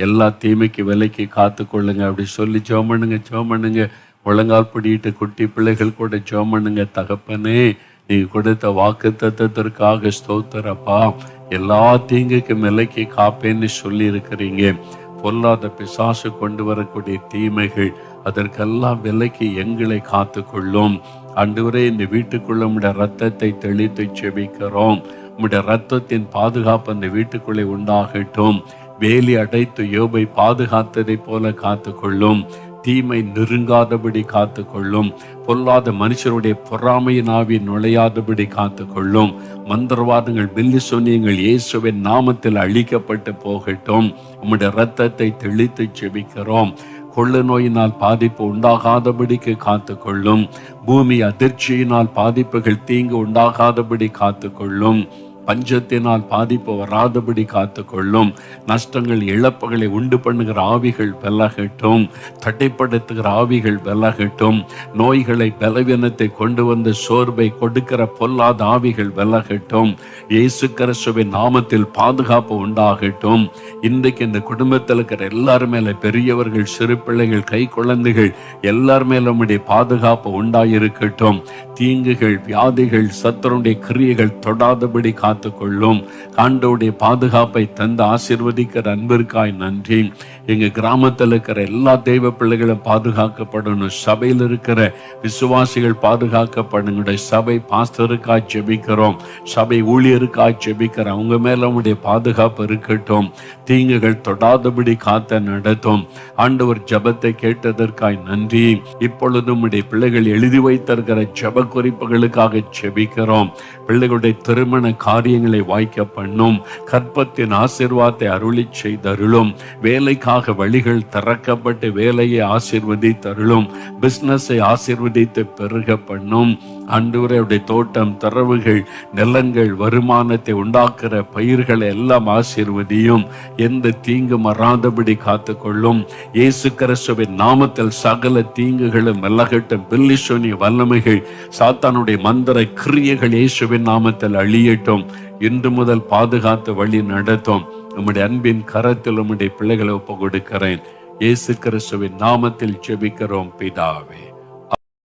எல்லா தீமைக்கு விலைக்கு காத்து கொள்ளுங்க அப்படி சொல்லி ஜெபம் பண்ணுங்க, ஜெபம் பண்ணுங்க. முழங்கால் படியிட்டு குட்டி பிள்ளைகள் கூட ஜெபம் பண்ணுங்க. தகப்பனே, நீ கொடுத்த வாக்கு தத்தத்திற்காக ஸ்தோத்திரப்பா. எல்லா தீங்குக்கும் விலைக்கு காப்பேன்னு சொல்லி இருக்கிறீங்க. பொல்லாத பிசாசு கொண்டு வரக்கூடிய தீமைகள் அதற்கெல்லாம் விலைக்கு எங்களை காத்து கொள்ளும். ஆண்டவரே, இந்த வீட்டுக்குள்ள உம்முடைய ரத்தத்தை தெளித்து செபிக்கிறோம். உம்முடைய ரத்தத்தின் பாதுகாப்பு அந்த வீட்டுக்குள்ளே உண்டாகட்டும். வேலி அடைத்து யோபை பாதுகாத்ததை போல காத்து கொள்ளும். தீமை நெருங்காதபடி காத்து கொள்ளும். பொல்லாத மனுஷருடைய பொறாமையின் ஆவி நுழையாதபடி காத்து கொள்ளும். மந்திரவாதங்கள், பில்லி சொன்னியங்கள் இயேசுவின் நாமத்தில் அழிக்கப்பட்டு போகட்டும். உம்முடைய இரத்தத்தை தெளித்து செபிக்கிறோம். கொள்ளு நோயினால் பாதிப்பு உண்டாகாதபடிக்கு காத்து கொள்ளும். பூமி அதிர்ச்சியினால் பாதிப்புகள் தீங்கு உண்டாகாதபடி காத்து கொள்ளும். பஞ்சத்தினால் பாதிப்பு வராதபடி காத்து கொள்ளும். நஷ்டங்கள், இழப்புகளை உண்டு பண்ணுகிற ஆவிகள் விலகட்டும். தடைப்படுத்துகிற ஆவிகள் விலகட்டும். நோய்களை, பலவீனத்தை கொண்டு வந்து சோர்வை கொடுக்கிற பொல்லாத ஆவிகள் விலகட்டும். இயேசு கிறிஸ்துவின் நாமத்தில் பாதுகாப்பு உண்டாகட்டும். இன்றைக்கு இந்த குடும்பத்தில் இருக்கிற எல்லார் மேல, பெரியவர்கள், சிறு பிள்ளைகள், கை குழந்தைகள் எல்லார் மேலும் உம்முடைய பாதுகாப்பு உண்டாயிருக்கட்டும். தீங்குகள், வியாதிகள், சத்துருடைய கிரியைகள் தொடாதபடி காத்து கொள்ளும். ஆண்டவருடைய பாதுகாப்பை தந்து ஆசீர்வதிக்கிற அன்பிற்காய் நன்றி. எங்க கிராமத்தில் இருக்கிற எல்லா தெய்வ பிள்ளைகளும் பாதுகாக்கப்படணும். சபையில் இருக்கிற விசுவாசிகள் பாதுகாக்கப்படணும். சபை பாஸ்டருக்காய் ஜெபிக்கிறோம். சபை ஊழியருக்காய் ஜெபிக்கிறோம். அவங்க மேல உடைய பாதுகாப்பு இருக்கட்டும். தீங்குகள் தொடாதபடி காத்த நடத்தும். ஆண்டவர் ஜெபத்தை கேட்டதற்காய் நன்றி. இப்பொழுதும் உடைய பிள்ளைகள் எழுதி வைத்திருக்கிற ஜெப குறிப்புகளுக்காக ஜெபிக்கிறோம். பிள்ளைகளுடைய திருமண காரியங்களை வாய்க்க பண்ணும். கற்பத்தின் ஆசீர்வாதத்தை அருளி செய்தருளும். வேலைக்காக வழிகள் திறக்கப்பட்டு வேலையை ஆசீர்வதித்தருளும். பிசினஸை ஆசீர்வதித்து பெருக பண்ணும். ஆண்டவரே, தோட்டம், தரவுகள், நிலங்கள், வருமானத்தை உண்டாக்குற பயிர்களை எல்லாம் ஆசீர்வதியும். எந்த தீங்கும் வராதபடி காத்து கொள்ளும். இயேசு கிறிஸ்துவின் நாமத்தில் சகல தீங்குகளும் விலகட்டும். பில்லி சூனிய வல்லமைகள், சாத்தானுடைய மந்திர கிரியைகள் இயேசுவின் நாமத்தில் அழியட்டும். இன்று முதல் பாதுகாத்து வழி நடத்தும். உம்முடைய அன்பின் கரத்தில் உம்முடைய பிள்ளைகளை ஒப்பு கொடுக்கிறேன். இயேசு கிறிஸ்துவின் நாமத்தில் ஜெபிக்கிறோம் பிதாவே.